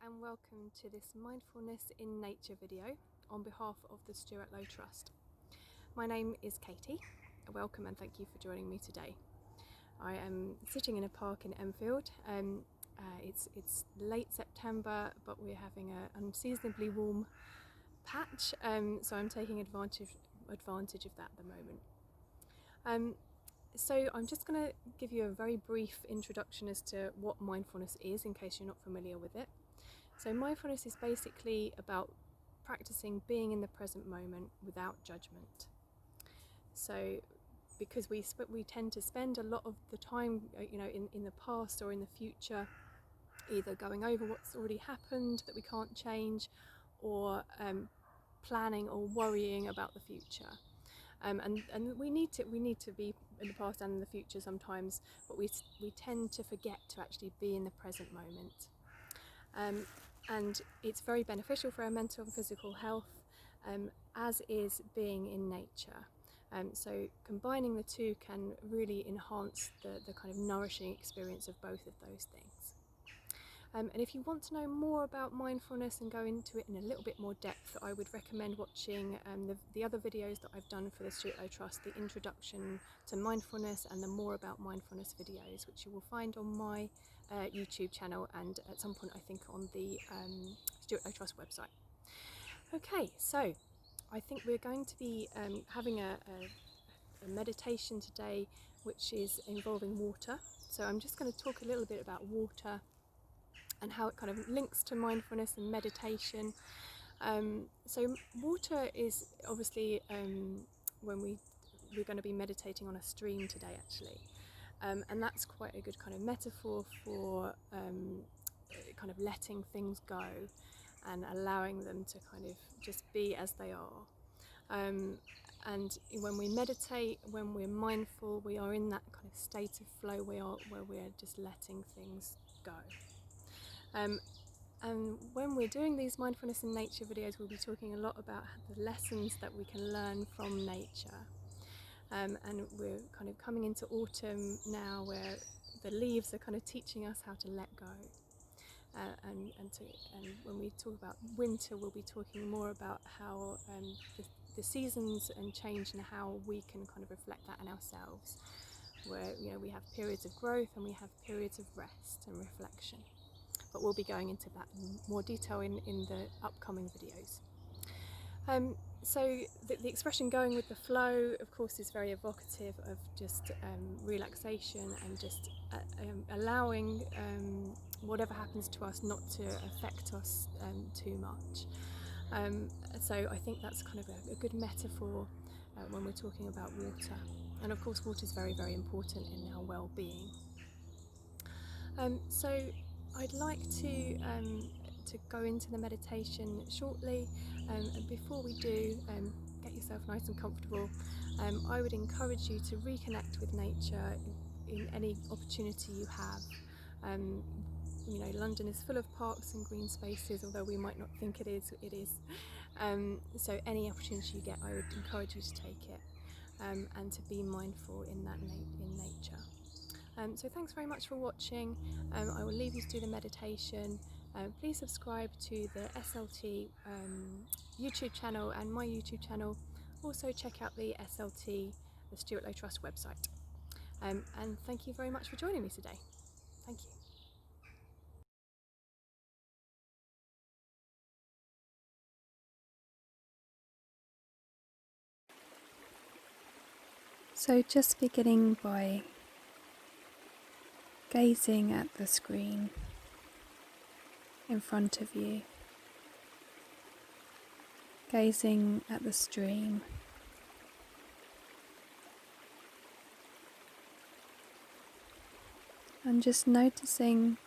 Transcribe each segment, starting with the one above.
and welcome to this Mindfulness in Nature video on behalf of the Stuart Low Trust. My name is Katie. Welcome and thank you for joining me today. I am sitting in a park in Enfield. It's late September, but we're having an unseasonably warm patch, so I'm taking advantage of that at the moment. So I'm just going to give you a very brief introduction as to what mindfulness is, in case you're not familiar with it. So mindfulness is basically about practicing being in the present moment without judgment. So because we tend to spend a lot of the time, in the past or in the future, either going over what's already happened that we can't change, or planning or worrying about the future. And we need to be in the past and in the future sometimes, but we tend to forget to actually be in the present moment. And it's very beneficial for our mental and physical health, as is being in nature. So combining the two can really enhance the kind of nourishing experience of both of those things. And if you want to know more about mindfulness and go into it in a little bit more depth, I would recommend watching the other videos that I've done for the Stuart Low Trust, the introduction to mindfulness and the more about mindfulness videos, which you will find on my YouTube channel and at some point I think on the Stuart Low Trust website. Okay, so I think we're going to be having a meditation today which is involving water. So I'm just going to talk a little bit about water and how it kind of links to mindfulness and meditation. So water is obviously when we're going to be meditating on a stream today actually, and that's quite a good kind of metaphor for kind of letting things go and allowing them to kind of just be as they are. And when we meditate, when we're mindful, we are in that kind of state of flow where we're just letting things go. And when we're doing these mindfulness in nature videos, we'll be talking a lot about the lessons that we can learn from nature. And we're kind of coming into autumn now, where the leaves are kind of teaching us how to let go. And when we talk about winter, we'll be talking more about how the seasons and change and how we can kind of reflect that in ourselves, where we have periods of growth and we have periods of rest and reflection. But we'll be going into that in more detail in the upcoming videos. So the expression going with the flow, of course, is very evocative of just relaxation and just allowing whatever happens to us not to affect us too much. So I think that's kind of a good metaphor when we're talking about water. And of course, water is very, very important in our well-being. So I'd like to go into the meditation shortly, and before we do, get yourself nice and comfortable. I would encourage you to reconnect with nature in any opportunity you have. London is full of parks and green spaces, although we might not think it is. So any opportunity you get, I would encourage you to take it, and to be mindful in nature. So thanks very much for watching. I will leave you to do the meditation. Please subscribe to the SLT YouTube channel and my YouTube channel. Also check out the SLT, the Stuart Low Trust website. And thank you very much for joining me today. Thank you. So just beginning by gazing at the screen in front of you, gazing at the stream, and just noticing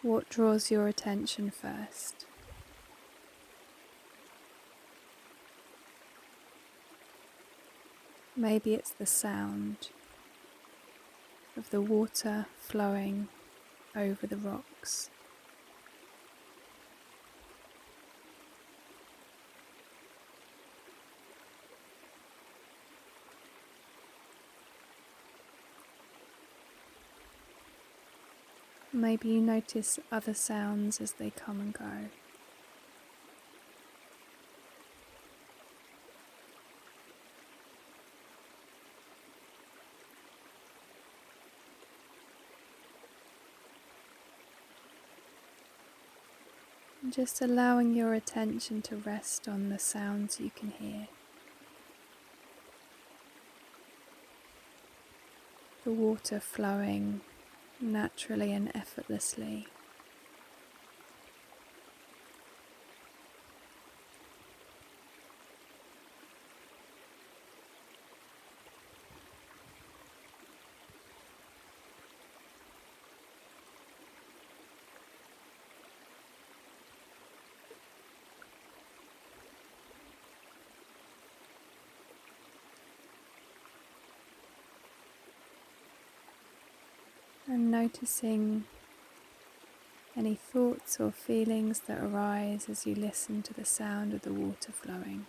what draws your attention first. Maybe it's the sound of the water flowing over the rocks. Maybe you notice other sounds as they come and go. And just allowing your attention to rest on the sounds you can hear. The water flowing naturally and effortlessly. And noticing any thoughts or feelings that arise as you listen to the sound of the water flowing.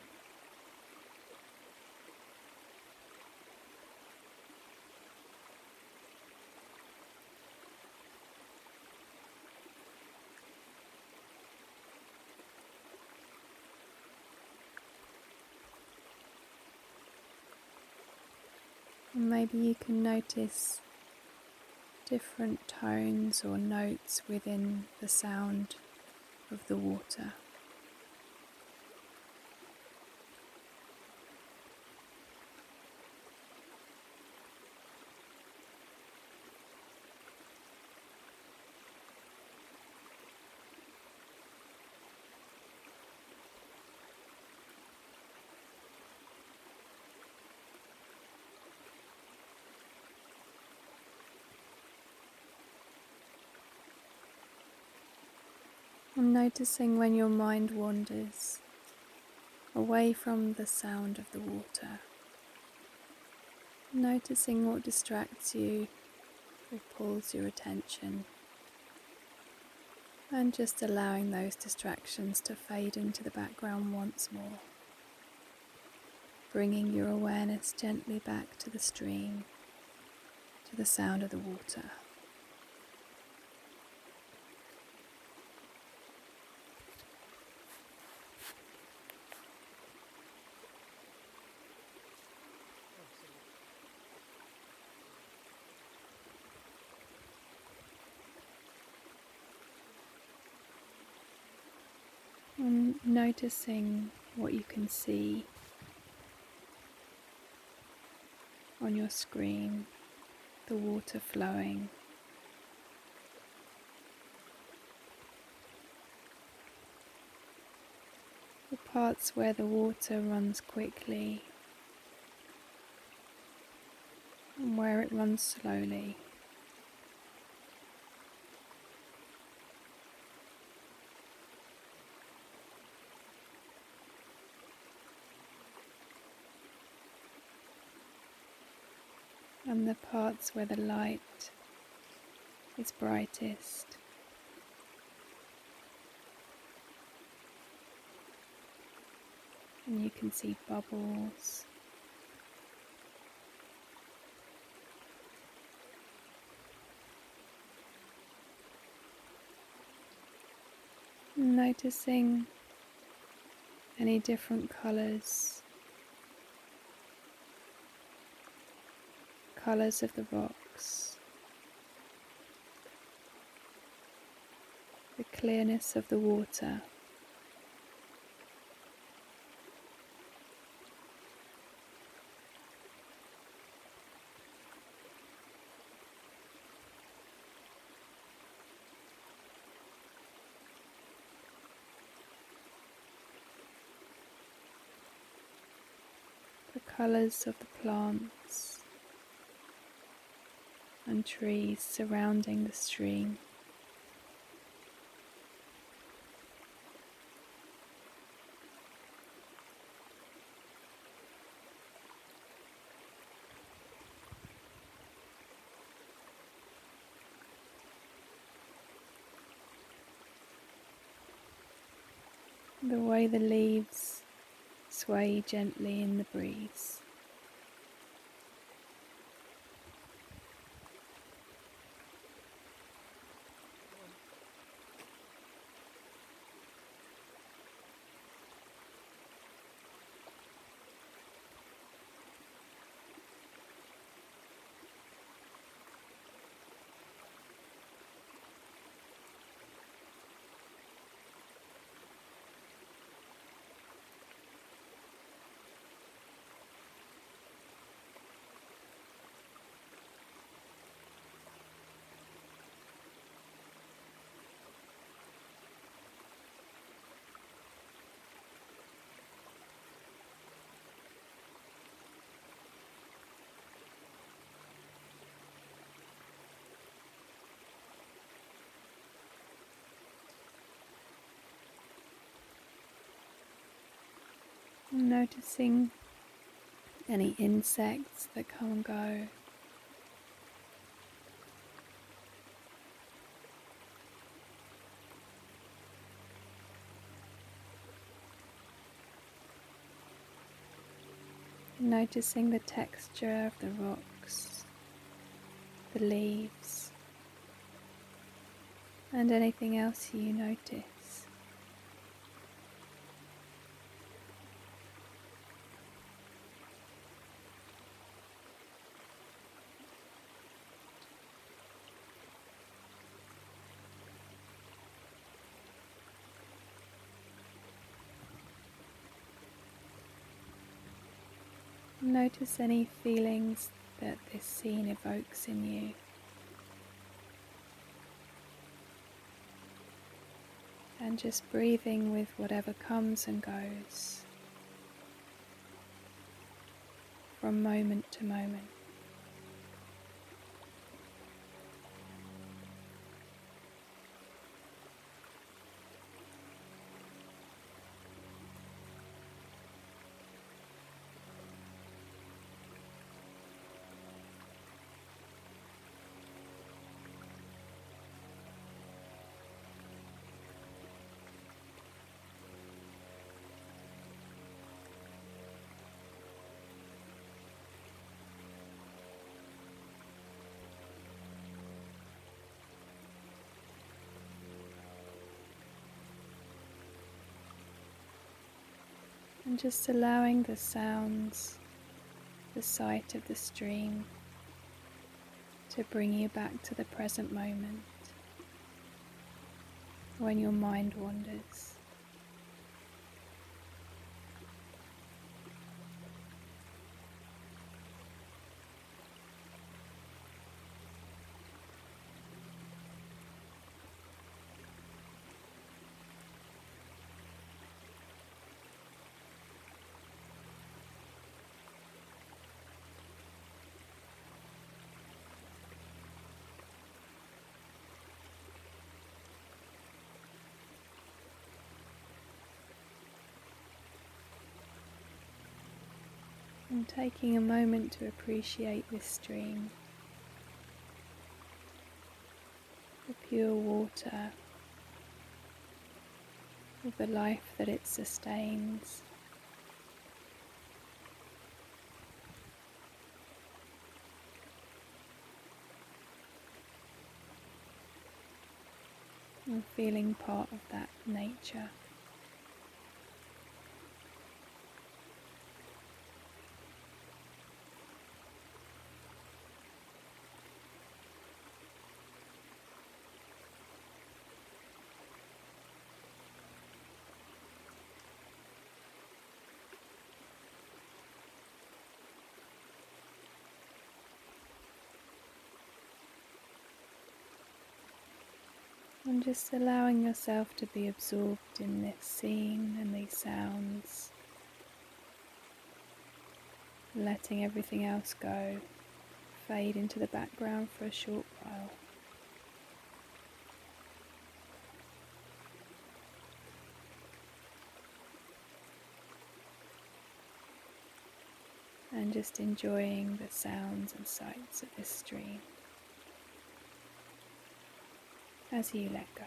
And maybe you can notice different tones or notes within the sound of the water. And noticing when your mind wanders away from the sound of the water. Noticing what distracts you or pulls your attention. And just allowing those distractions to fade into the background once more. Bringing your awareness gently back to the stream, to the sound of the water. And noticing what you can see on your screen, the water flowing. The parts where the water runs quickly and where it runs slowly. And the parts where the light is brightest. And you can see bubbles. Noticing any different colours of the rocks, the clearness of the water. The colours of the plants and trees surrounding the stream. The way the leaves sway gently in the breeze. Noticing any insects that come and go. Noticing the texture of the rocks, the leaves, and anything else you notice. Notice any feelings that this scene evokes in you. And just breathing with whatever comes and goes from moment to moment. And just allowing the sounds, the sight of the stream to bring you back to the present moment when your mind wanders. And taking a moment to appreciate this stream, the pure water, with the life that it sustains. And feeling part of that nature. And just allowing yourself to be absorbed in this scene and these sounds, letting everything else go, fade into the background for a short while. And just enjoying the sounds and sights of this stream as you let go.